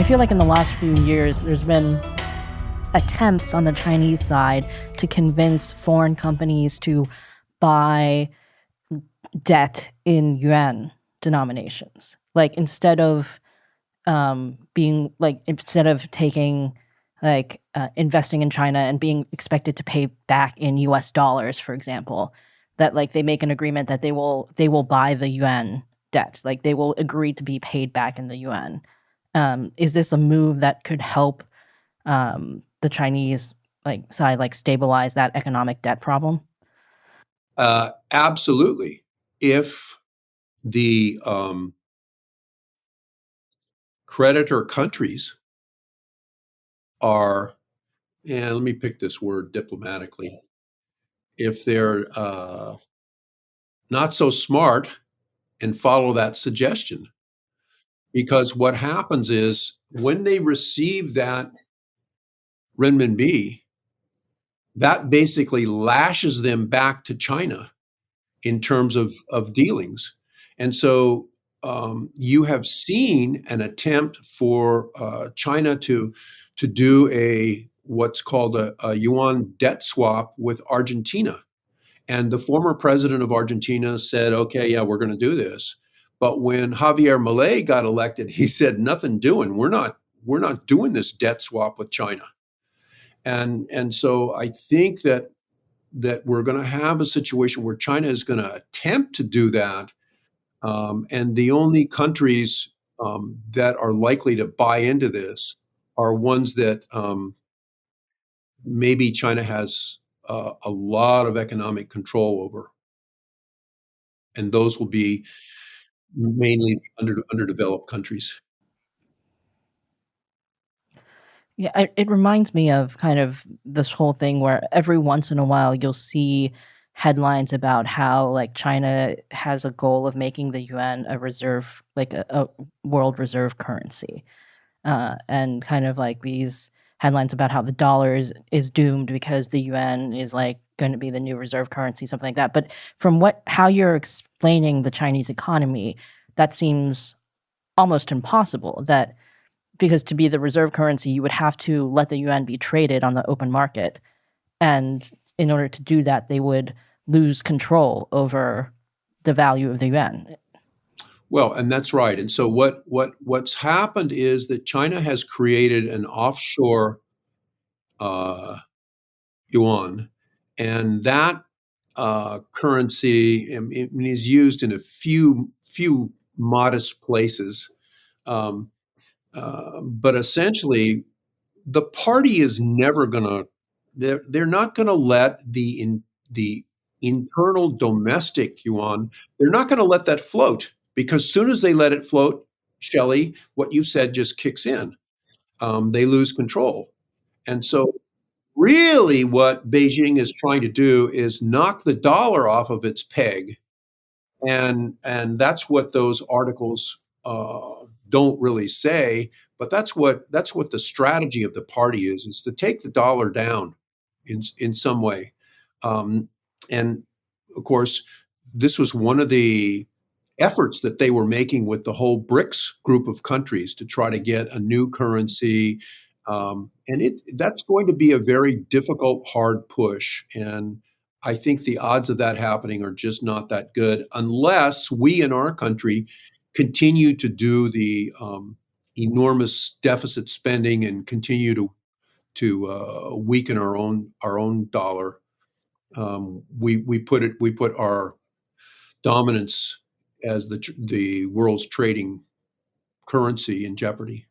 I feel like in the last few years, there's been attempts on the Chinese side to convince foreign companies to buy debt in yuan denominations. Like instead of taking investing in China and being expected to pay back in US dollars, for example, that like they make an agreement that they will buy the yuan debt, like they will agree to be paid back in the yuan. Is this a move that could help the Chinese side stabilize that economic debt problem? Absolutely. If the creditor countries are, and let me pick this word diplomatically, if they're not so smart and follow that suggestion. Because what happens is when they receive that renminbi, that basically lashes them back to China in terms of dealings. And so you have seen an attempt for China to do what's called a yuan debt swap with Argentina. And the former president of Argentina said, okay, yeah, we're going to do this. But when Javier Milei got elected, he said, nothing doing. We're not doing this debt swap with China. And so I think that we're going to have a situation where China is going to attempt to do that. And the only countries that are likely to buy into this are ones that maybe China has a lot of economic control over. And those will be mainly underdeveloped countries. Yeah, it reminds me of kind of this whole thing where every once in a while you'll see headlines about how like China has a goal of making the yuan a reserve, like a world reserve currency, and kind of like these headlines about how the dollar is doomed because the yuan is like going to be the new reserve currency, something like that. But from how you're explaining the Chinese economy, that seems almost impossible. That because to be the reserve currency, you would have to let the yuan be traded on the open market. And in order to do that, they would lose control over the value of the yuan. Well, and that's right. And so what's happened is that China has created an offshore yuan, and that currency is used in a few modest places. Um, but essentially, the party is never going to. They're not going to let the internal domestic yuan. They're not going to let that float because soon as they let it float, Shelley, what you said just kicks in. They lose control, and so really, what Beijing is trying to do is knock the dollar off of its peg, and that's what those articles don't really say. But that's what the strategy of the party is to take the dollar down in some way. Um, and of course, this was one of the efforts that they were making with the whole BRICS group of countries to try to get a new currency. And that's going to be a very difficult, hard push. And I think the odds of that happening are just not that good unless we in our country continue to do the enormous deficit spending and continue to weaken our own dollar. We put our dominance as the world's trading currency in jeopardy.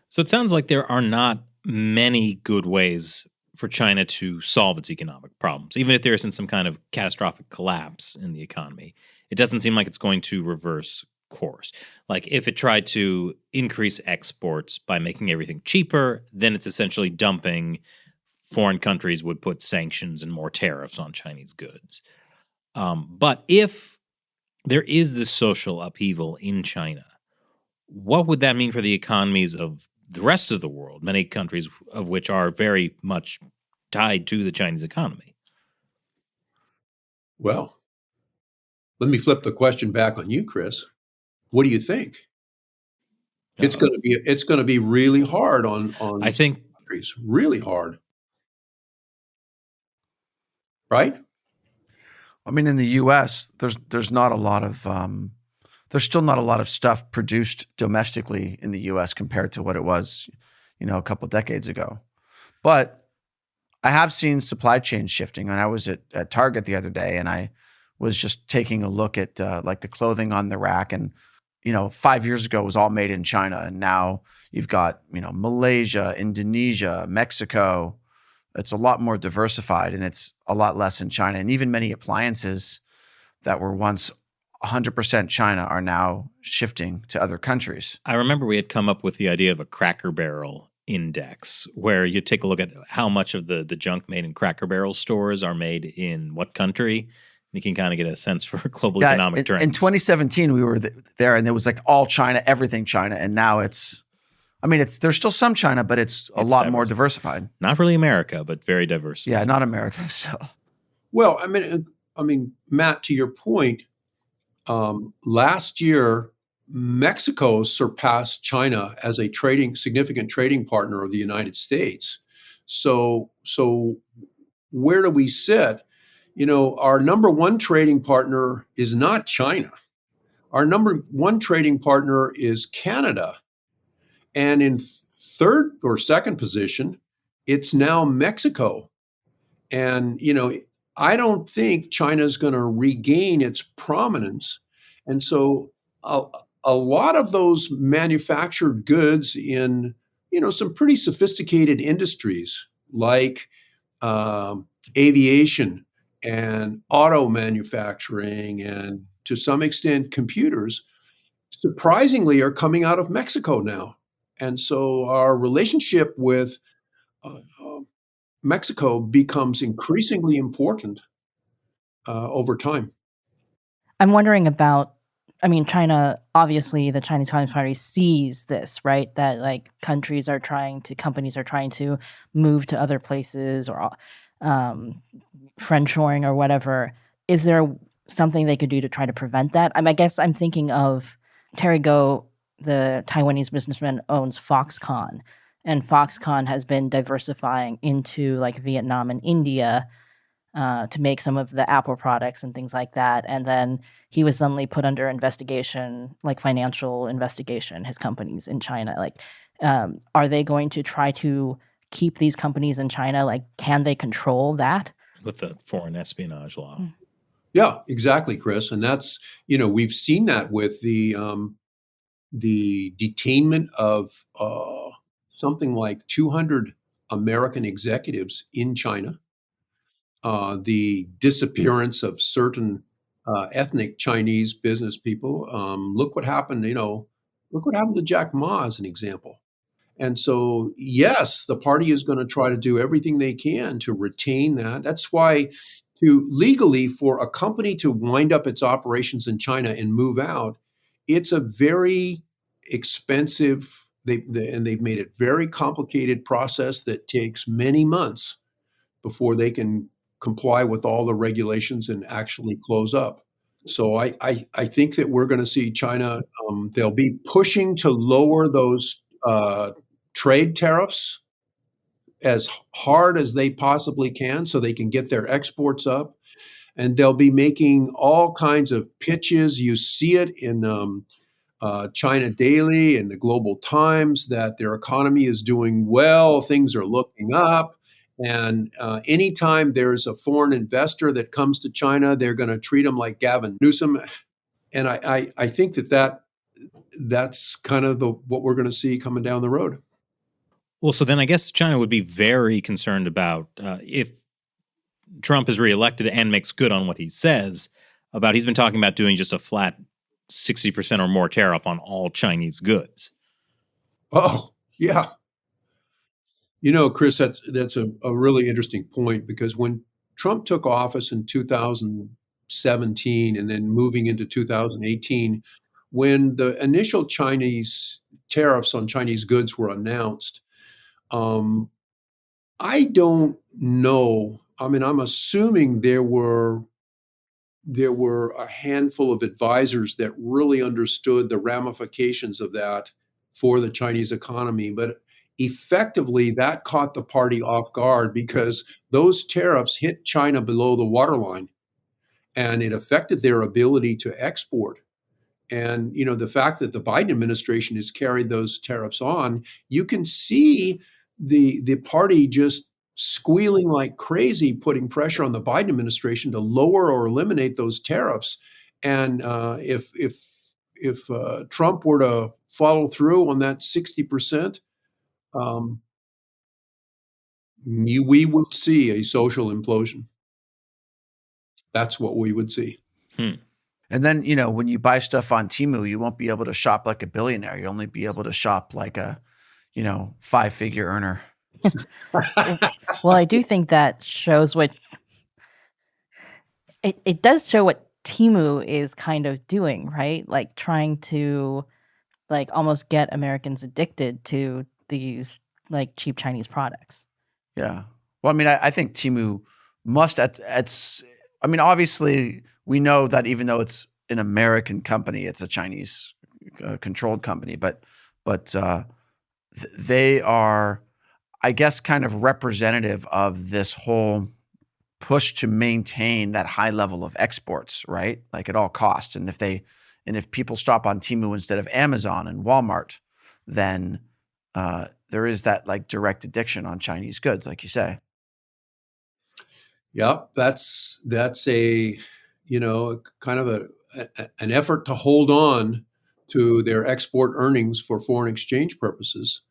So it sounds like there are not many good ways for China to solve its economic problems, even if there isn't some kind of catastrophic collapse in the economy. It doesn't seem like it's going to reverse course. Like if it tried to increase exports by making everything cheaper, then it's essentially dumping. Foreign countries would put sanctions and more tariffs on Chinese goods. But if there is this social upheaval in China, what would that mean for the economies of the rest of the world, many countries of which are very much tied to the Chinese economy? Well, let me flip the question back on you, Chris. What do you think? It's going to be really hard on I think countries, really hard, right? I mean, in the U.S., there's not a lot of there's still not a lot of stuff produced domestically in the U.S. compared to what it was, a couple of decades ago. But I have seen supply chains shifting. And I was at Target the other day, and I was just taking a look at like the clothing on the rack. And 5 years ago it was all made in China, and now you've got Malaysia, Indonesia, Mexico. It's a lot more diversified, and it's a lot less in China. And even many appliances that were once 100% China are now shifting to other countries. I remember we had come up with the idea of a Cracker Barrel index, where you take a look at how much of the junk made in Cracker Barrel stores are made in what country. You can kind of get a sense for global economic trends. In 2017, we were there, and it was like all China, everything China. And now there's still some China, but it's a lot more diversified. Not really America, but very diverse. Yeah, not America. So, well, I mean, Matt, to your point, last year, Mexico surpassed China as a significant trading partner of the United States. So where do we sit? Our number one trading partner is not China. Our number one trading partner is Canada. And in third or second position, it's now Mexico. And, I don't think China's going to regain its prominence. And so a lot of those manufactured goods in, some pretty sophisticated industries like aviation and auto manufacturing, and to some extent computers, surprisingly are coming out of Mexico now. And so our relationship with Mexico becomes increasingly important over time. I'm wondering about, China, obviously the Chinese Communist Party sees this, right? That like companies are trying to move to other places, or friendshoring or whatever. Is there something they could do to try to prevent that? I guess I'm thinking of Terry Goh, the Taiwanese businessman, owns Foxconn, and Foxconn has been diversifying into like Vietnam and India to make some of the Apple products and things like that. And then he was suddenly put under investigation, like financial investigation, his companies in China. Like, are they going to try to keep these companies in China? Like, can they control that? With the foreign espionage law. Yeah, exactly, Chris. And that's, we've seen that with the detainment of something like 200 American executives in China, the disappearance of certain ethnic Chinese business people. Look what happened, look what happened to Jack Ma as an example. And so, yes, the party is going to try to do everything they can to retain that. That's why legally, for a company to wind up its operations in China and move out, it's a very expensive, and they've made it very complicated process that takes many months before they can comply with all the regulations and actually close up. So I think that we're going to see China, they'll be pushing to lower those trade tariffs as hard as they possibly can so they can get their exports up. And they'll be making all kinds of pitches. You see it in China Daily and the Global Times that their economy is doing well, things are looking up. And anytime there's a foreign investor that comes to China, they're going to treat them like Gavin Newsom. And I think that's kind of what we're going to see coming down the road. Well, so then I guess China would be very concerned about if Trump is reelected and makes good on what he says about, he's been talking about doing just a flat 60% or more tariff on all Chinese goods. Oh, yeah. Chris, that's a really interesting point, because when Trump took office in 2017 and then moving into 2018, when the initial Chinese tariffs on Chinese goods were announced, I don't know. I'm assuming there were a handful of advisors that really understood the ramifications of that for the Chinese economy. But effectively, that caught the party off guard because those tariffs hit China below the waterline, and it affected their ability to export. And the fact that the Biden administration has carried those tariffs on, you can see the party just squealing like crazy, putting pressure on the Biden administration to lower or eliminate those tariffs. And if Trump were to follow through on that 60%, um, we would see a social implosion. That's what we would see. And then, when you buy stuff on Temu, you won't be able to shop like a billionaire. You'll only be able to shop like a, 5-figure earner. Well, I do think that shows what it does show what Temu is kind of doing, right? Like trying to like almost get Americans addicted to these like cheap Chinese products. Yeah. Well, I mean, I think Temu must obviously we know that even though it's an American company, it's a Chinese controlled company, but they are, I guess, kind of representative of this whole push to maintain that high level of exports, right? Like at all costs. And if people shop on Temu instead of Amazon and Walmart, then there is that like direct addiction on Chinese goods, like you say. Yep, that's a kind of an effort to hold on to their export earnings for foreign exchange purposes.